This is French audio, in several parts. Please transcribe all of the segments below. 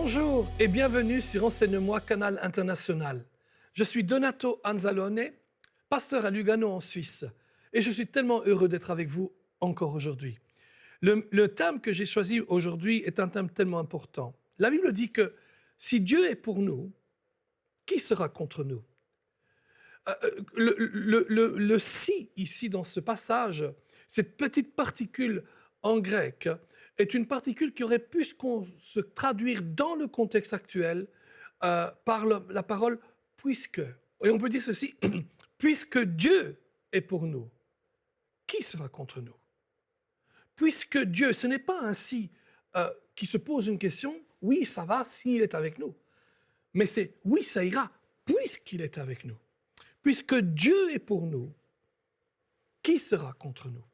Bonjour et bienvenue sur Enseigne-moi Canal International. Je suis Donato Anzalone, pasteur à Lugano en Suisse et je suis tellement heureux d'être avec vous encore aujourd'hui. Le thème que j'ai choisi aujourd'hui est un thème tellement important. La Bible dit que si Dieu est pour nous, qui sera contre nous? Le si ici dans ce passage, cette petite particule en grec, est une particule qui aurait pu se traduire dans le contexte actuel par la parole puisque. Et on peut dire ceci, puisque Dieu est pour nous, qui sera contre nous? Puisque Dieu, ce n'est pas un si qui se pose une question, oui, ça va s'il est avec nous. Mais c'est oui, ça ira, puisqu'il est avec nous. Puisque Dieu est pour nous, qui sera contre nous?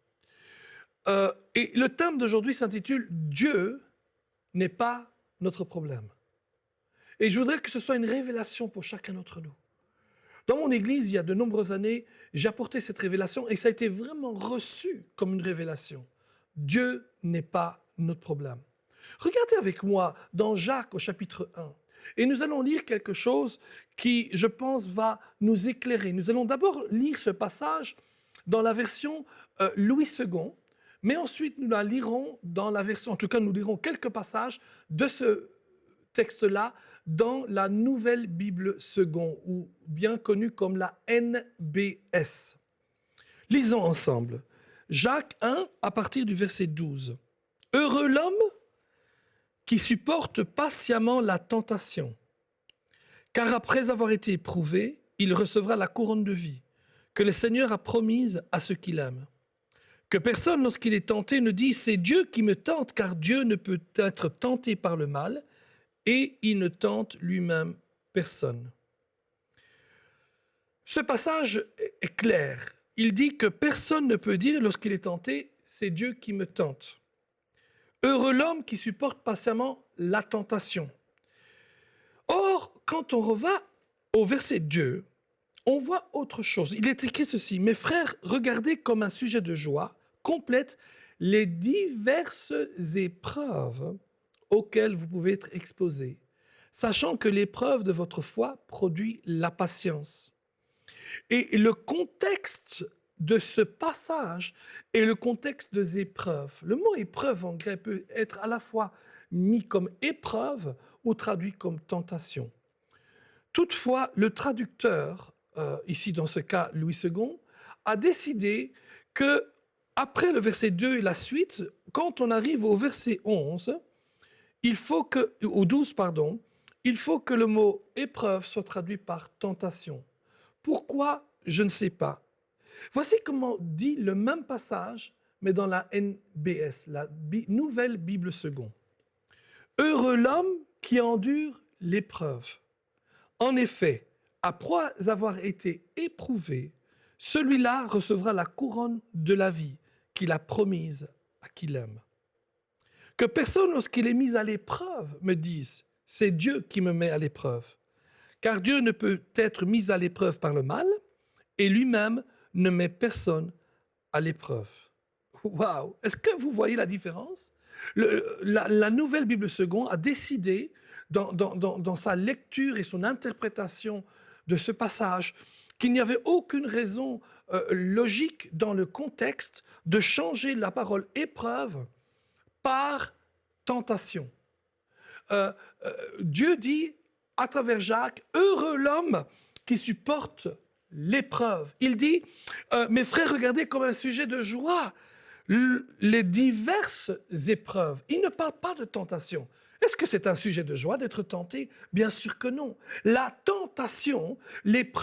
Et le thème d'aujourd'hui s'intitule « Dieu n'est pas notre problème ». Et je voudrais que ce soit une révélation pour chacun d'entre nous. Dans mon église, il y a de nombreuses années, j'ai apporté cette révélation et ça a été vraiment reçu comme une révélation. Dieu n'est pas notre problème. Regardez avec moi dans Jacques au chapitre 1. Et nous allons lire quelque chose qui, je pense, va nous éclairer. Nous allons d'abord lire ce passage dans la version Louis II, mais ensuite nous la lirons dans la version, en tout cas nous lirons quelques passages de ce texte-là dans la Nouvelle Bible II, ou bien connue comme la NBS. Lisons ensemble. Jacques 1, à partir du verset 12. « Heureux l'homme qui supporte patiemment la tentation, car après avoir été éprouvé, il recevra la couronne de vie que le Seigneur a promise à ceux qui l'aiment. Que personne, lorsqu'il est tenté, ne dise « c'est Dieu qui me tente », car Dieu ne peut être tenté par le mal, et il ne tente lui-même personne. Ce passage est clair. Il dit que personne ne peut dire lorsqu'il est tenté « c'est Dieu qui me tente ». Heureux l'homme qui supporte patiemment la tentation. Or, quand on revient au verset 2, on voit autre chose. Il est écrit ceci. « Mes frères, regardez comme un sujet de joie complète les diverses épreuves auxquelles vous pouvez être exposés, sachant que l'épreuve de votre foi produit la patience. » Et le contexte de ce passage est le contexte des épreuves. Le mot épreuve en grec peut être à la fois mis comme épreuve ou traduit comme tentation. Toutefois, le traducteur, ici dans ce cas Louis II, a décidé que après le verset 2 et la suite, quand on arrive au verset 11, au 12, il faut que le mot épreuve soit traduit par tentation. Pourquoi? Je ne sais pas. Voici comment dit le même passage, mais dans la NBS, la Nouvelle Bible II. « Heureux l'homme qui endure l'épreuve. En effet, après avoir été éprouvé, celui-là recevra la couronne de la vie qu'il a promise à qui l'aime. Que personne, lorsqu'il est mis à l'épreuve, me dise « c'est Dieu qui me met à l'épreuve ». Car Dieu ne peut être mis à l'épreuve par le mal, et lui-même ne met personne à l'épreuve. Waouh! Est-ce que vous voyez la différence? La Nouvelle Bible II a décidé, dans sa lecture et son interprétation de ce passage, qu'il n'y avait aucune raison logique dans le contexte de changer la parole épreuve par tentation. Dieu dit à travers Jacques, « Heureux l'homme qui supporte l'épreuve. » Il dit, « Mes frères, regardez comme un sujet de joie les diverses épreuves. » Il ne parle pas de tentation. Est-ce que c'est un sujet de joie d'être tenté? Bien sûr que non. La tentation,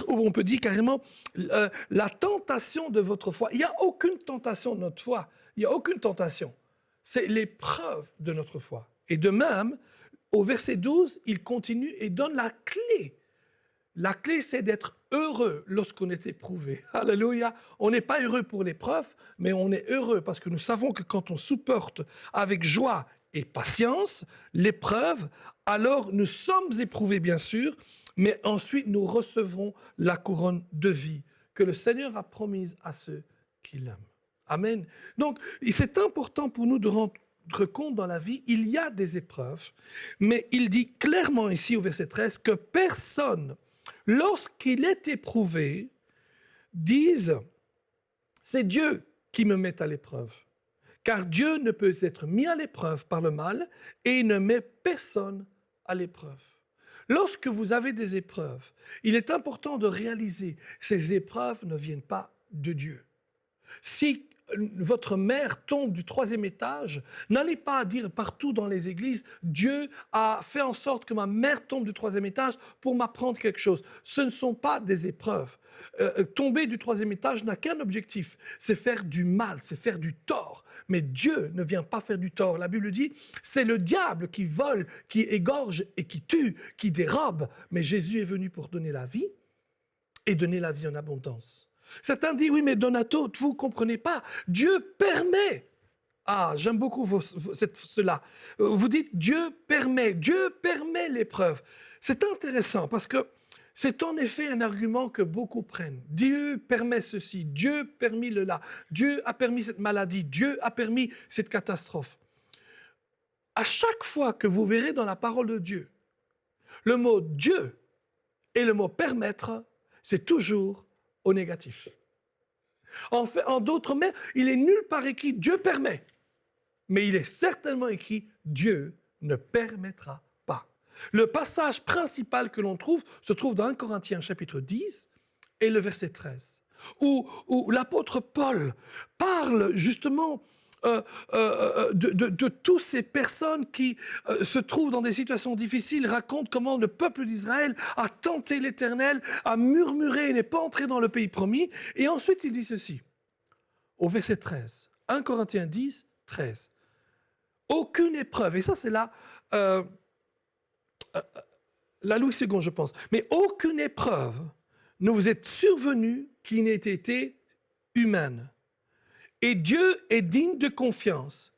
on peut dire carrément, la tentation de votre foi. Il n'y a aucune tentation de notre foi. Il n'y a aucune tentation. C'est l'épreuve de notre foi. Et de même, au verset 12, il continue et donne la clé. La clé, c'est d'être heureux lorsqu'on est éprouvé. Alléluia. On n'est pas heureux pour l'épreuve, mais on est heureux parce que nous savons que quand on supporte avec joie et patience l'épreuve, alors nous sommes éprouvés, bien sûr, mais ensuite nous recevrons la couronne de vie que le Seigneur a promise à ceux qui l'aiment. Amen. Donc, c'est important pour nous de rendre compte dans la vie, il y a des épreuves, mais il dit clairement ici au verset 13 que personne, lorsqu'il est éprouvé, dise « c'est Dieu qui me met à l'épreuve ». Car Dieu ne peut être mis à l'épreuve par le mal et il ne met personne à l'épreuve. Lorsque vous avez des épreuves, il est important de réaliser que ces épreuves ne viennent pas de Dieu. Si votre mère tombe du 3e étage, n'allez pas dire partout dans les églises, Dieu a fait en sorte que ma mère tombe du 3e étage pour m'apprendre quelque chose. Ce ne sont pas des épreuves. Tomber du 3e étage n'a qu'un objectif, c'est faire du mal, c'est faire du tort. Mais Dieu ne vient pas faire du tort. La Bible dit, c'est le diable qui vole, qui égorge et qui tue, qui dérobe. Mais Jésus est venu pour donner la vie et donner la vie en abondance. Certains disent, oui, mais Donato, vous ne comprenez pas. Dieu permet. Ah, j'aime beaucoup cela. Vous dites, Dieu permet l'épreuve. C'est intéressant parce que c'est en effet un argument que beaucoup prennent. Dieu permet ceci, Dieu a permis là, Dieu a permis cette maladie, Dieu a permis cette catastrophe. À chaque fois que vous verrez dans la parole de Dieu, le mot Dieu et le mot permettre, c'est toujours au négatif. En d'autres mots, il est nulle part écrit Dieu permet, mais il est certainement écrit Dieu ne permettra pas. Le passage principal que l'on trouve se trouve dans 1 Corinthiens chapitre 10 et le verset 13, où l'apôtre Paul parle justement de toutes ces personnes qui se trouvent dans des situations difficiles, raconte comment le peuple d'Israël a tenté l'Éternel, a murmuré et n'est pas entré dans le pays promis. Et ensuite, il dit ceci, au verset 13, 1 Corinthiens 10, 13. Aucune épreuve, et ça c'est la Louis II, je pense, mais aucune épreuve ne vous est survenue qui n'ait été humaine. Et Dieu est digne de confiance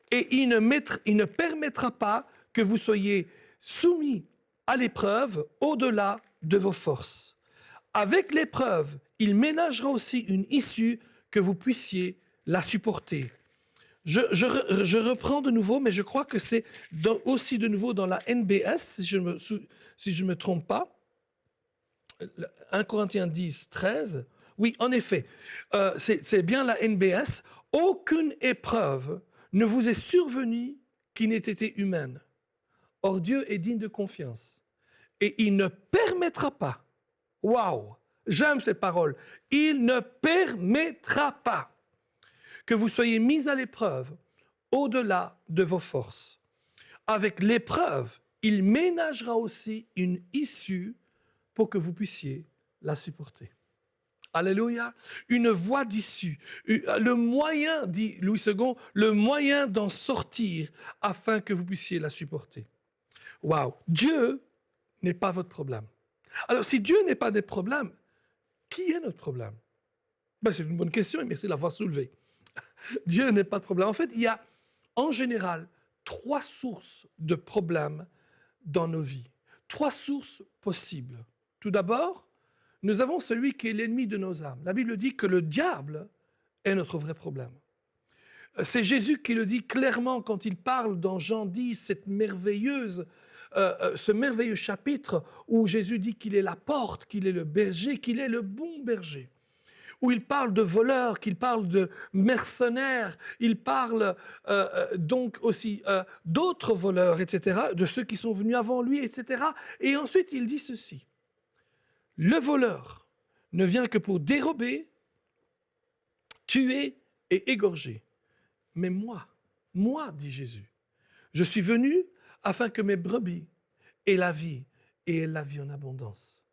et il ne permettra pas que vous soyez soumis à l'épreuve au-delà de vos forces. Avec l'épreuve, il ménagera aussi une issue que vous puissiez la supporter. Je reprends de nouveau, mais je crois que c'est aussi de nouveau dans la NBS, si je ne me trompe pas. 1 Corinthiens 10, 13. Oui, en effet, c'est bien la NBS. Aucune épreuve ne vous est survenue qui n'ait été humaine. Or, Dieu est digne de confiance. Et il ne permettra pas, waouh, j'aime cette parole, il ne permettra pas que vous soyez mis à l'épreuve au-delà de vos forces. Avec l'épreuve, il ménagera aussi une issue pour que vous puissiez la supporter. Alléluia. Une voie d'issue. Le moyen, dit Louis II, le moyen d'en sortir afin que vous puissiez la supporter. Waouh. Dieu n'est pas votre problème. Alors, si Dieu n'est pas notre problème, qui est notre problème? C'est une bonne question et merci de l'avoir soulevée. Dieu n'est pas de problème. En fait, il y a en général 3 sources de problèmes dans nos vies. 3 sources possibles. Tout d'abord, nous avons celui qui est l'ennemi de nos âmes. La Bible dit que le diable est notre vrai problème. C'est Jésus qui le dit clairement quand il parle dans Jean 10, ce merveilleux chapitre où Jésus dit qu'il est la porte, qu'il est le berger, qu'il est le bon berger. Où il parle de voleurs, qu'il parle de mercenaires, il parle donc aussi d'autres voleurs, etc., de ceux qui sont venus avant lui, etc. Et ensuite, il dit ceci. Le voleur ne vient que pour dérober, tuer et égorger. Mais moi, dit Jésus, je suis venu afin que mes brebis aient la vie et aient la vie en abondance.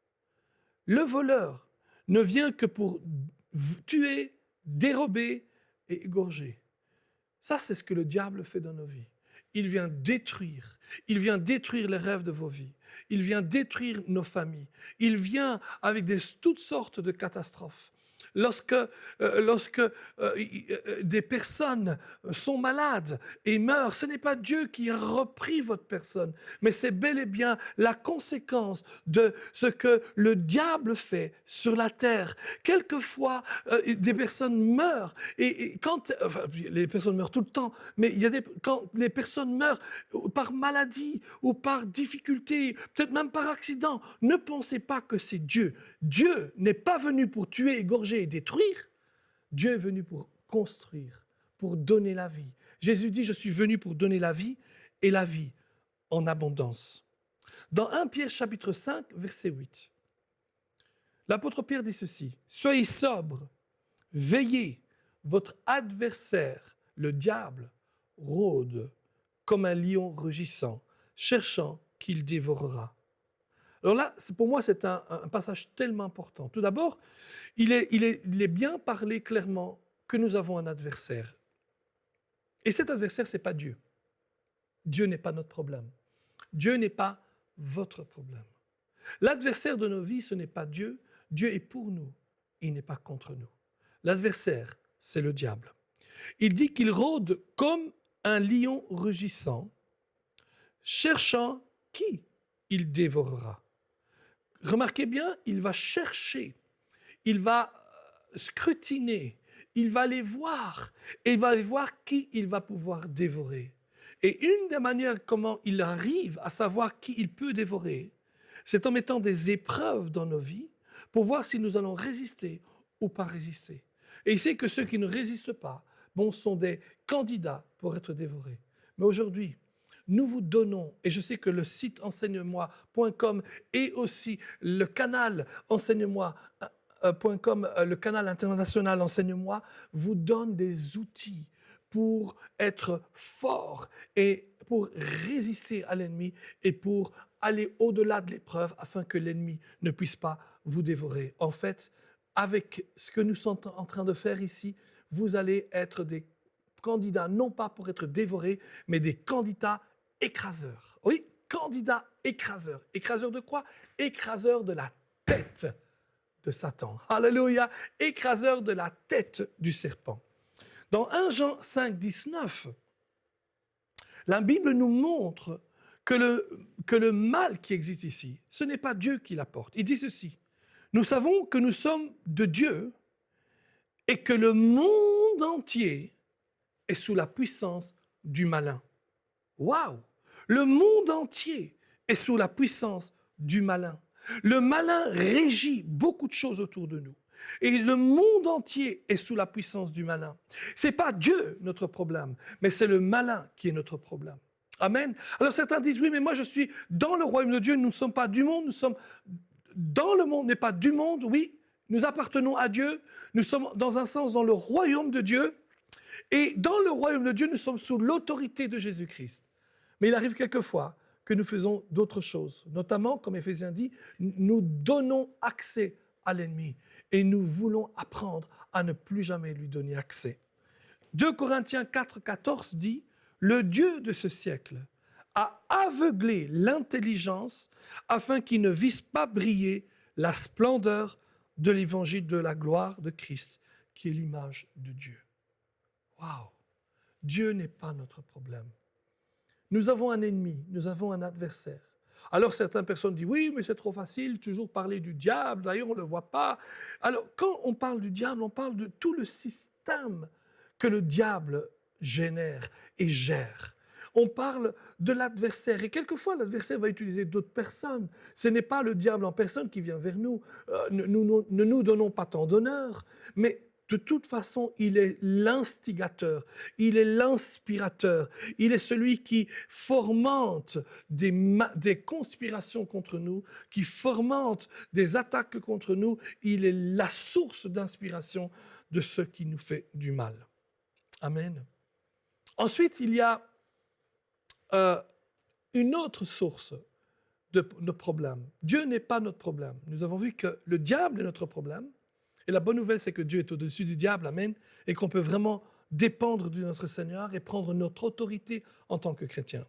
Le voleur ne vient que pour tuer, dérober et égorger. Ça, c'est ce que le diable fait dans nos vies. Il vient détruire les rêves de vos vies. Il vient détruire nos familles. Il vient avec toutes sortes de catastrophes. lorsque des personnes sont malades et meurent, ce n'est pas Dieu qui a repris votre personne, mais c'est bel et bien la conséquence de ce que le diable fait sur la terre. Quelquefois, des personnes meurent, et les personnes meurent tout le temps, mais quand les personnes meurent par maladie ou par difficulté, peut-être même par accident, ne pensez pas que c'est Dieu. Dieu n'est pas venu pour tuer, égorger et détruire. Dieu est venu pour construire, pour donner la vie. Jésus dit, je suis venu pour donner la vie et la vie en abondance. Dans 1 Pierre chapitre 5, verset 8, l'apôtre Pierre dit ceci, « Soyez sobres, veillez, votre adversaire, le diable, rôde comme un lion rugissant, cherchant qu'il dévorera. » Alors là, pour moi, c'est un passage tellement important. Tout d'abord, il est bien parlé clairement que nous avons un adversaire. Et cet adversaire, ce n'est pas Dieu. Dieu n'est pas notre problème. Dieu n'est pas votre problème. L'adversaire de nos vies, ce n'est pas Dieu. Dieu est pour nous, il n'est pas contre nous. L'adversaire, c'est le diable. Il dit qu'il rôde comme un lion rugissant, cherchant qui il dévorera. Remarquez bien, il va chercher, il va scrutiner, il va les voir, et il va aller voir qui il va pouvoir dévorer. Et une des manières comment il arrive à savoir qui il peut dévorer, c'est en mettant des épreuves dans nos vies pour voir si nous allons résister ou pas résister. Et il sait que ceux qui ne résistent pas, sont des candidats pour être dévorés. Mais aujourd'hui, nous vous donnons, et je sais que le site enseigne-moi.com et aussi le canal enseigne-moi.com, le canal international Enseigne-moi, vous donne des outils pour être fort et pour résister à l'ennemi et pour aller au-delà de l'épreuve afin que l'ennemi ne puisse pas vous dévorer. En fait, avec ce que nous sommes en train de faire ici, vous allez être des candidats, non pas pour être dévorés, mais des candidats écraseurs. Oui, candidats écraseurs. Écraseurs de quoi? Écraseurs de la tête de Satan. Alléluia! Écraseurs de la tête du serpent. Dans 1 Jean 5, 19, la Bible nous montre que le mal qui existe ici, ce n'est pas Dieu qui l'apporte. Il dit ceci, « Nous savons que nous sommes de Dieu et que le monde entier est sous la puissance du malin. » Waouh! Le monde entier est sous la puissance du malin. Le malin régit beaucoup de choses autour de nous. Et le monde entier est sous la puissance du malin. Ce n'est pas Dieu notre problème, mais c'est le malin qui est notre problème. Amen. Alors certains disent, oui, mais moi je suis dans le royaume de Dieu, nous ne sommes pas du monde, nous sommes dans le monde, mais pas du monde. Oui, nous appartenons à Dieu, nous sommes dans un sens dans le royaume de Dieu. Et dans le royaume de Dieu, nous sommes sous l'autorité de Jésus-Christ. Mais il arrive quelquefois que nous faisons d'autres choses. Notamment, comme Éphésiens dit, nous donnons accès à l'ennemi. Et nous voulons apprendre à ne plus jamais lui donner accès. 2 Corinthiens 4, 14 dit « Le Dieu de ce siècle a aveuglé l'intelligence afin qu'il ne vise pas briller la splendeur de l'évangile de la gloire de Christ, qui est l'image de Dieu. » Waouh! Dieu n'est pas notre problème. Nous avons un ennemi, nous avons un adversaire. Alors certaines personnes disent, oui, mais c'est trop facile, toujours parler du diable, d'ailleurs on ne le voit pas. Alors quand on parle du diable, on parle de tout le système que le diable génère et gère. On parle de l'adversaire et quelquefois l'adversaire va utiliser d'autres personnes. Ce n'est pas le diable en personne qui vient vers nous. Ne nous donnons pas tant d'honneur, mais de toute façon, il est l'instigateur, il est l'inspirateur, il est celui qui fomente des conspirations contre nous, qui fomente des attaques contre nous. Il est la source d'inspiration de ce qui nous fait du mal. Amen. Ensuite, il y a une autre source de nos problèmes. Dieu n'est pas notre problème. Nous avons vu que le diable est notre problème. Et la bonne nouvelle, c'est que Dieu est au-dessus du diable, amen, et qu'on peut vraiment dépendre de notre Seigneur et prendre notre autorité en tant que chrétien.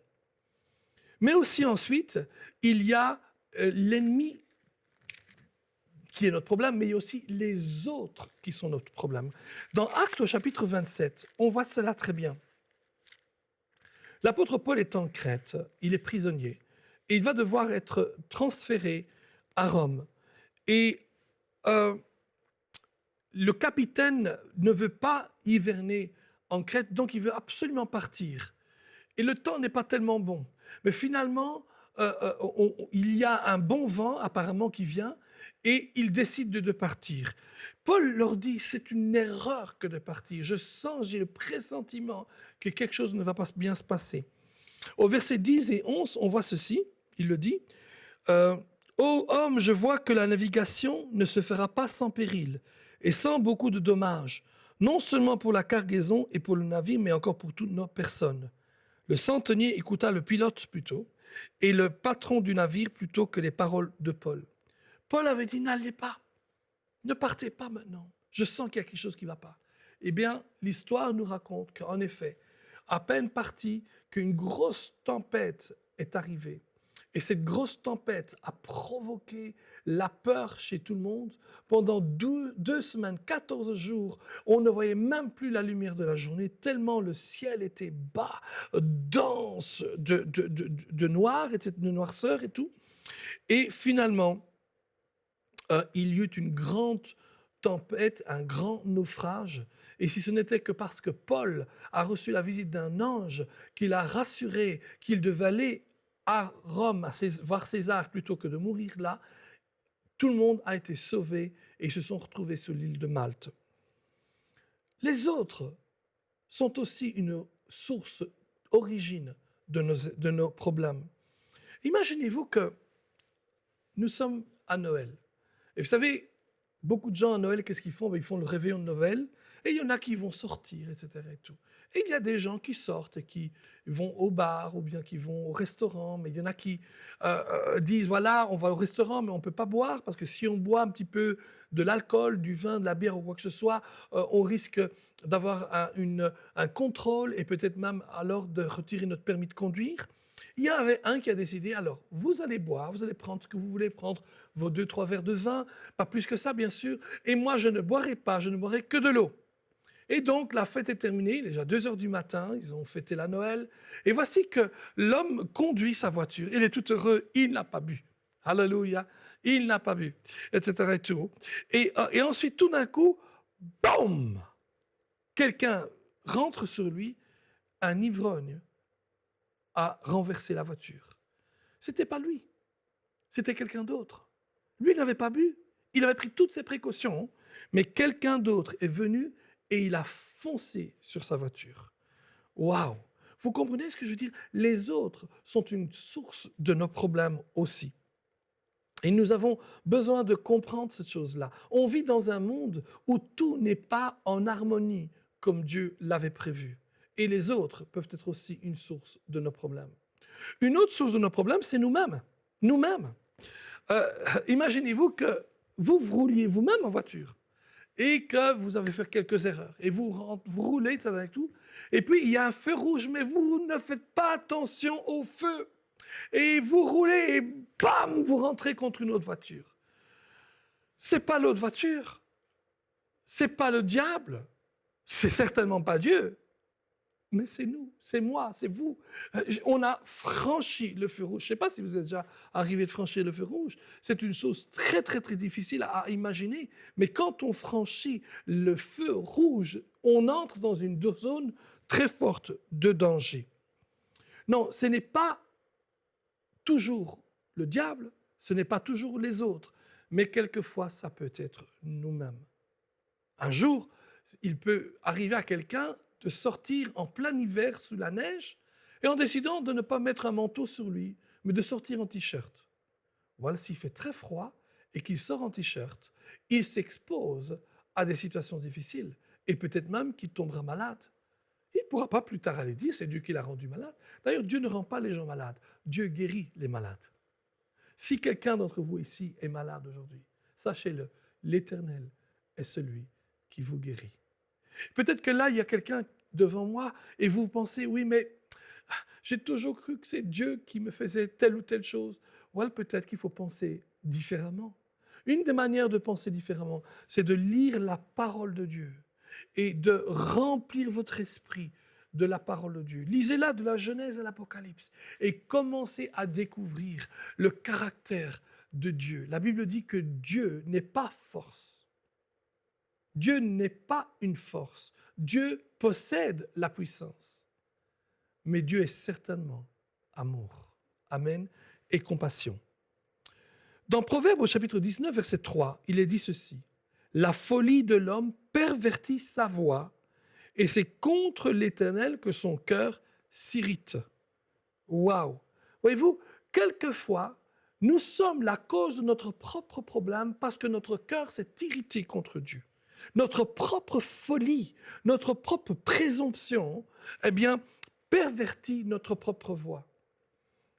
Mais aussi ensuite, il y a l'ennemi qui est notre problème, mais il y a aussi les autres qui sont notre problème. Dans Actes au chapitre 27, on voit cela très bien. L'apôtre Paul est en Crète, il est prisonnier, et il va devoir être transféré à Rome. Et le capitaine ne veut pas hiverner en Crète, donc il veut absolument partir. Et le temps n'est pas tellement bon. Mais finalement, il y a un bon vent apparemment qui vient et ils décident de partir. Paul leur dit, c'est une erreur que de partir. Je sens, j'ai le pressentiment que quelque chose ne va pas bien se passer. Au verset 10 et 11, on voit ceci, il le dit, Ô homme, je vois que la navigation ne se fera pas sans péril et sans beaucoup de dommages, non seulement pour la cargaison et pour le navire, mais encore pour toutes nos personnes. Le centenier écouta le pilote plutôt, et le patron du navire plutôt que les paroles de Paul. Paul avait dit, n'allez pas, ne partez pas maintenant, je sens qu'il y a quelque chose qui ne va pas. Eh bien, l'histoire nous raconte qu'en effet, à peine parti, qu'une grosse tempête est arrivée. Et cette grosse tempête a provoqué la peur chez tout le monde. Pendant 2 semaines, 14 jours, on ne voyait même plus la lumière de la journée, tellement le ciel était bas, dense de noir, de noirceur et tout. Et finalement, il y eut une grande tempête, un grand naufrage. Et si ce n'était que parce que Paul a reçu la visite d'un ange qui l'a rassuré qu'il devait aller à Rome, voir César plutôt que de mourir là, tout le monde a été sauvé et ils se sont retrouvés sur l'île de Malte. Les autres sont aussi une source, origine de nos problèmes. Imaginez-vous que nous sommes à Noël. Et vous savez, beaucoup de gens à Noël, qu'est-ce qu'ils font? Ils font le réveillon de Noël, et il y en a qui vont sortir, etc. Et tout. Et il y a des gens qui sortent et qui vont au bar ou bien qui vont au restaurant, mais il y en a qui disent, voilà, on va au restaurant, mais on ne peut pas boire, parce que si on boit un petit peu de l'alcool, du vin, de la bière ou quoi que ce soit, on risque d'avoir un contrôle et peut-être même alors de retirer notre permis de conduire. Il y avait un qui a décidé, alors, vous allez boire, vous allez prendre ce que vous voulez prendre, vos 2-3 verres de vin, pas plus que ça, bien sûr, et moi, je ne boirai pas, je ne boirai que de l'eau. Et donc, la fête est terminée, il est déjà 2 heures du matin, ils ont fêté la Noël, et voici que l'homme conduit sa voiture, il est tout heureux, il n'a pas bu. Alléluia, il n'a pas bu, etc. Et, tout. Et ensuite, tout d'un coup, boum, quelqu'un rentre sur lui, un ivrogne, a renversé la voiture. C'était pas lui, c'était quelqu'un d'autre. Lui, il n'avait pas bu, il avait pris toutes ses précautions, mais quelqu'un d'autre est venu et il a foncé sur sa voiture. Waouh! Vous comprenez ce que je veux dire? Les autres sont une source de nos problèmes aussi. Et nous avons besoin de comprendre cette chose-là. On vit dans un monde où tout n'est pas en harmonie comme Dieu l'avait prévu. Et les autres peuvent être aussi une source de nos problèmes. Une autre source de nos problèmes, c'est nous-mêmes. Nous-mêmes. Imaginez-vous que vous rouliez vous-même en voiture et que vous avez fait quelques erreurs et vous roulez, avec tout, et puis il y a un feu rouge, mais vous ne faites pas attention au feu. Et vous roulez et bam, vous rentrez contre une autre voiture. C'est pas l'autre voiture. C'est pas le diable. C'est certainement pas Dieu. Mais c'est nous, c'est moi, c'est vous. On a franchi le feu rouge. Je ne sais pas si vous êtes déjà arrivé de franchir le feu rouge. C'est une chose très, très, très difficile à imaginer. Mais quand on franchit le feu rouge, on entre dans une zone très forte de danger. Non, ce n'est pas toujours le diable, ce n'est pas toujours les autres, mais quelquefois, ça peut être nous-mêmes. Un jour, il peut arriver à quelqu'un de sortir en plein hiver sous la neige et en décidant de ne pas mettre un manteau sur lui, mais de sortir en t-shirt. Voilà, s'il fait très froid et qu'il sort en t-shirt, il s'expose à des situations difficiles et peut-être même qu'il tombera malade. Il ne pourra pas plus tard aller dire c'est Dieu qui l'a rendu malade. D'ailleurs, Dieu ne rend pas les gens malades, Dieu guérit les malades. Si quelqu'un d'entre vous ici est malade aujourd'hui, sachez-le, l'Éternel est celui qui vous guérit. Peut-être que là, il y a quelqu'un devant moi et vous pensez, oui, mais j'ai toujours cru que c'est Dieu qui me faisait telle ou telle chose. Ou alors peut-être qu'il faut penser différemment. Une des manières de penser différemment, c'est de lire la parole de Dieu et de remplir votre esprit de la parole de Dieu. Lisez-la de la Genèse à l'Apocalypse et commencez à découvrir le caractère de Dieu. La Bible dit que Dieu n'est pas force. Dieu n'est pas une force. Dieu possède la puissance. Mais Dieu est certainement amour. Amen. Et compassion. Dans Proverbes au chapitre 19, verset 3, il est dit ceci. La folie de l'homme pervertit sa voie et c'est contre l'Éternel que son cœur s'irrite. Waouh! Voyez-vous, quelquefois, nous sommes la cause de notre propre problème parce que notre cœur s'est irrité contre Dieu. Notre propre folie, notre propre présomption, eh bien, pervertit notre propre voie.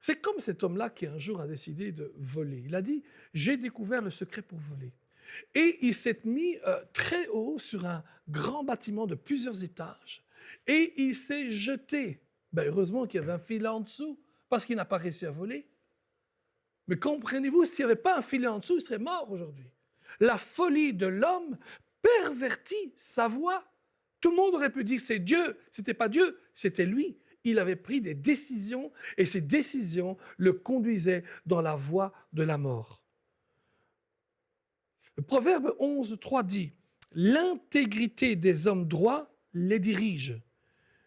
C'est comme cet homme-là qui un jour a décidé de voler. Il a dit, j'ai découvert le secret pour voler. Et il s'est mis très haut sur un grand bâtiment de plusieurs étages et il s'est jeté. Heureusement qu'il y avait un filet en dessous parce qu'il n'a pas réussi à voler. Mais comprenez-vous, s'il n'y avait pas un filet en dessous, il serait mort aujourd'hui. La folie de l'homme pervertit sa voie. Tout le monde aurait pu dire c'est Dieu. Ce n'était pas Dieu, c'était lui. Il avait pris des décisions et ces décisions le conduisaient dans la voie de la mort. Le Proverbe 11, 3 dit « L'intégrité des hommes droits les dirige,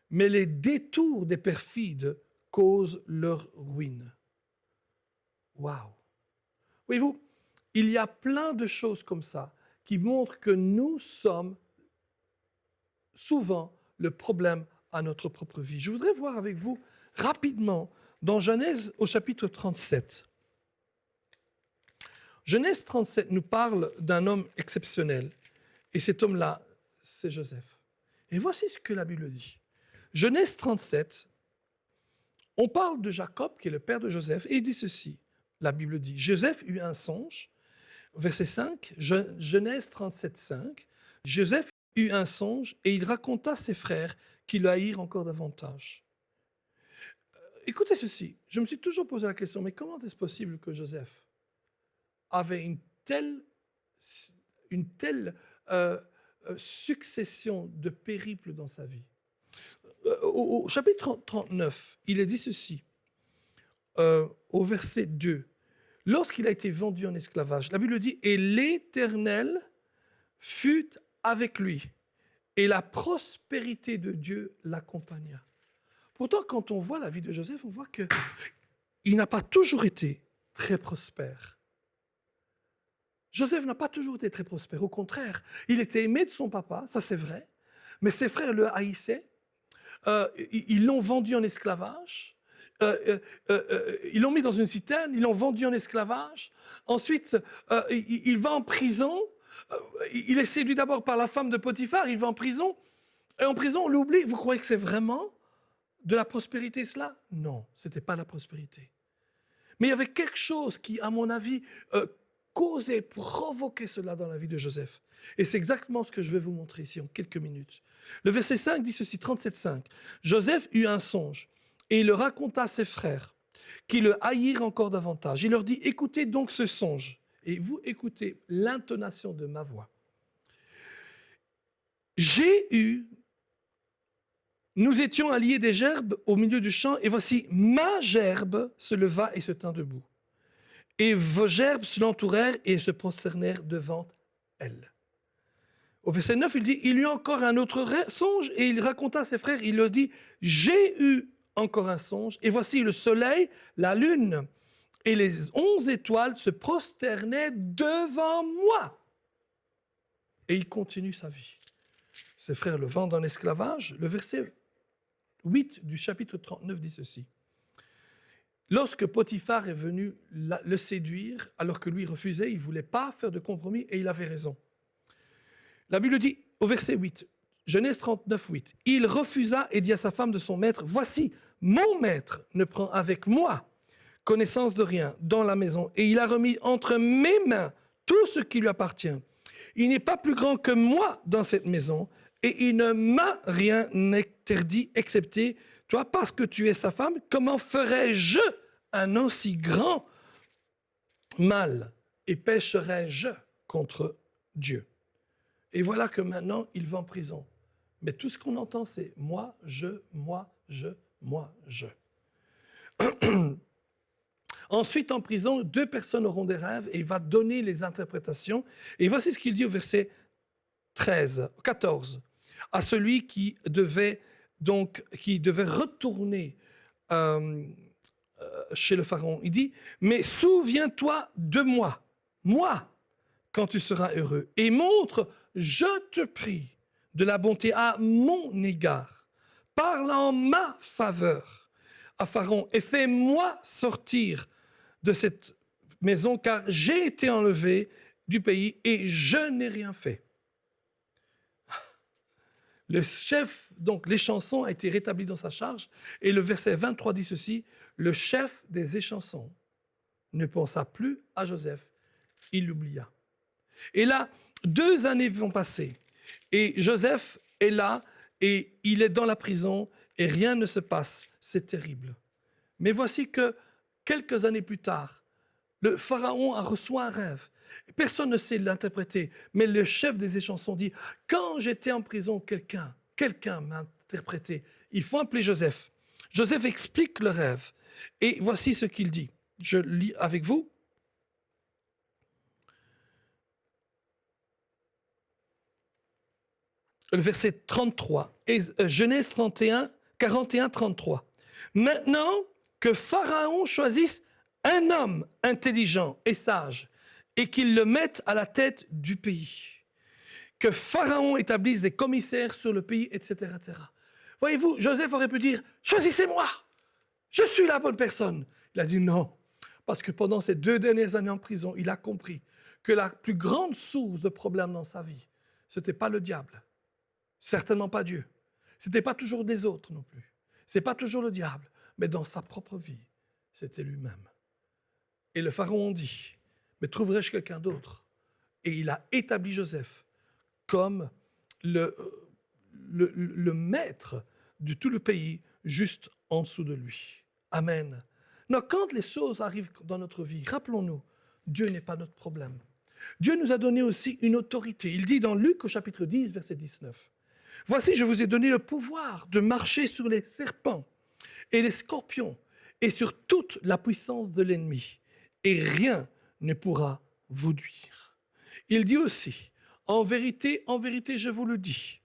mais les détours des perfides causent leur ruine. » Waouh! Voyez-vous, il y a plein de choses comme ça qui montrent que nous sommes souvent le problème à notre propre vie. Je voudrais voir avec vous rapidement dans Genèse au chapitre 37. Genèse 37 nous parle d'un homme exceptionnel. Et cet homme-là, c'est Joseph. Et voici ce que la Bible dit. Genèse 37, on parle de Jacob, qui est le père de Joseph, et il dit ceci. La Bible dit, Joseph eut un songe, verset 5, Genèse 37, 5. Joseph eut un songe et il raconta à ses frères qui le haïrent encore davantage. Écoutez ceci, je me suis toujours posé la question, mais comment est-ce possible que Joseph avait une telle succession de périples dans sa vie? Au chapitre 39, il est dit ceci, au verset 2. Lorsqu'il a été vendu en esclavage, la Bible dit « Et l'Éternel fut avec lui, et la prospérité de Dieu l'accompagna. » Pourtant, quand on voit la vie de Joseph, on voit qu'il n'a pas toujours été très prospère. Joseph n'a pas toujours été très prospère. Au contraire, il était aimé de son papa, ça c'est vrai, mais ses frères le haïssaient. Ils l'ont vendu en esclavage. Ils l'ont mis dans une citerne, ils l'ont vendu en esclavage. Ensuite, il va en prison. Il est séduit d'abord par la femme de Potiphar, il va en prison. Et en prison, on l'oublie. Vous croyez que c'est vraiment de la prospérité, cela? Non, ce n'était pas la prospérité. Mais il y avait quelque chose qui, à mon avis, causait, provoquait cela dans la vie de Joseph. Et c'est exactement ce que je vais vous montrer ici en quelques minutes. Le verset 5 dit ceci, 37,5. Joseph eut un songe et il le raconta à ses frères qui le haïrent encore davantage. Il leur dit, écoutez donc ce songe et vous écoutez l'intonation de ma voix. Nous étions alliés des gerbes au milieu du champ et voici ma gerbe se leva et se tint debout. Et vos gerbes se l'entourèrent et se prosternèrent devant elle. Au verset 9, il dit, il eut encore un autre songe et il raconta à ses frères, il leur dit, j'ai eu encore un songe et voici le soleil, la lune et les 11 étoiles se prosternaient devant moi. Et il continue sa vie. Ses frères le vendent en esclavage. Le verset 8 du chapitre 39 dit ceci. Lorsque Potiphar est venu le séduire, alors que lui refusait, il ne voulait pas faire de compromis et il avait raison. La Bible dit au verset 8, Genèse 39, 8, « Il refusa et dit à sa femme de son maître, « Voici, mon maître ne prend avec moi connaissance de rien dans la maison et il a remis entre mes mains tout ce qui lui appartient. Il n'est pas plus grand que moi dans cette maison et il ne m'a rien interdit excepté toi parce que tu es sa femme. Comment ferais-je un aussi grand mal ?» et pécherai-je contre Dieu? Et voilà que maintenant, il va en prison. Mais tout ce qu'on entend, c'est moi, je, moi, je, moi, je. Ensuite, en prison, 2 personnes auront des rêves et il va donner les interprétations. Et voici ce qu'il dit au verset 14. À celui qui devait retourner chez le Pharaon. Il dit, mais souviens-toi de moi, quand tu seras heureux, et montre, je te prie, de la bonté à mon égard. Parle en ma faveur à Pharaon et fais-moi sortir de cette maison, car j'ai été enlevé du pays et je n'ai rien fait. Le chef, donc les chansons, a été rétabli dans sa charge, et le verset 23 dit ceci, le chef des échansons ne pensa plus à Joseph, il l'oublia. Et là, 2 années vont passer, et Joseph est là, et il est dans la prison, et rien ne se passe, c'est terrible. Mais voici que, quelques années plus tard, le Pharaon a reçu un rêve. Personne ne sait l'interpréter, mais le chef des échansons dit, quand j'étais en prison, quelqu'un m'a interprété. Il faut appeler Joseph. Joseph explique le rêve. Et voici ce qu'il dit. Je lis avec vous. Le verset 33, Genèse 41, 33. Maintenant que Pharaon choisisse un homme intelligent et sage et qu'il le mette à la tête du pays. Que Pharaon établisse des commissaires sur le pays, etc., etc. Voyez-vous, Joseph aurait pu dire « Choisissez-moi, je suis la bonne personne ». Il a dit non, parce que pendant ces 2 dernières années en prison, il a compris que la plus grande source de problèmes dans sa vie, ce n'était pas le diable, certainement pas Dieu. Ce n'était pas toujours des autres non plus. Ce n'est pas toujours le diable, mais dans sa propre vie, c'était lui-même. Et le Pharaon dit, mais trouverai-je quelqu'un d'autre? Et il a établi Joseph comme le maître de tout le pays, juste en dessous de lui. Amen. Donc, quand les choses arrivent dans notre vie, rappelons-nous, Dieu n'est pas notre problème. Dieu nous a donné aussi une autorité. Il dit dans Luc au chapitre 10, verset 19, « Voici, je vous ai donné le pouvoir de marcher sur les serpents et les scorpions et sur toute la puissance de l'ennemi, et rien ne pourra vous nuire. » Il dit aussi, en vérité, je vous le dis,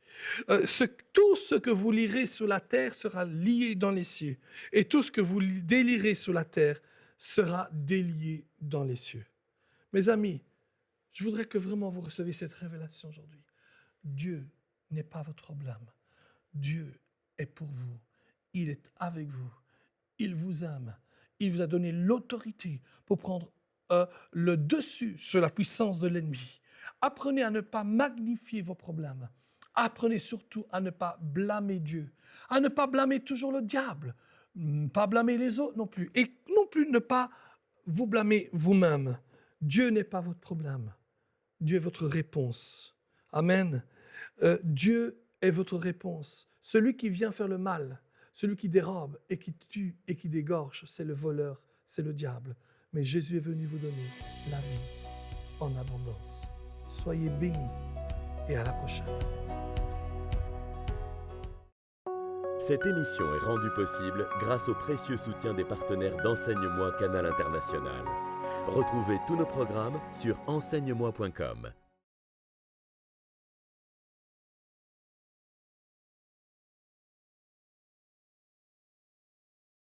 tout ce que vous lirez sur la terre sera lié dans les cieux, et tout ce que vous délirez sur la terre sera délié dans les cieux. Mes amis, je voudrais que vraiment vous receviez cette révélation aujourd'hui. Dieu n'est pas votre problème. Dieu est pour vous. Il est avec vous. Il vous aime. Il vous a donné l'autorité pour prendre le dessus sur la puissance de l'ennemi. Apprenez à ne pas magnifier vos problèmes. Apprenez surtout à ne pas blâmer Dieu, à ne pas blâmer toujours le diable, pas blâmer les autres non plus, et non plus ne pas vous blâmer vous-même. Dieu n'est pas votre problème. Dieu est votre réponse. Amen. Dieu est votre réponse. Celui qui vient faire le mal, celui qui dérobe et qui tue et qui dégorge, c'est le voleur, c'est le diable. Mais Jésus est venu vous donner la vie en abondance. Soyez bénis et à la prochaine. Cette émission est rendue possible grâce au précieux soutien des partenaires d'Enseigne-moi Canal International. Retrouvez tous nos programmes sur enseigne-moi.com.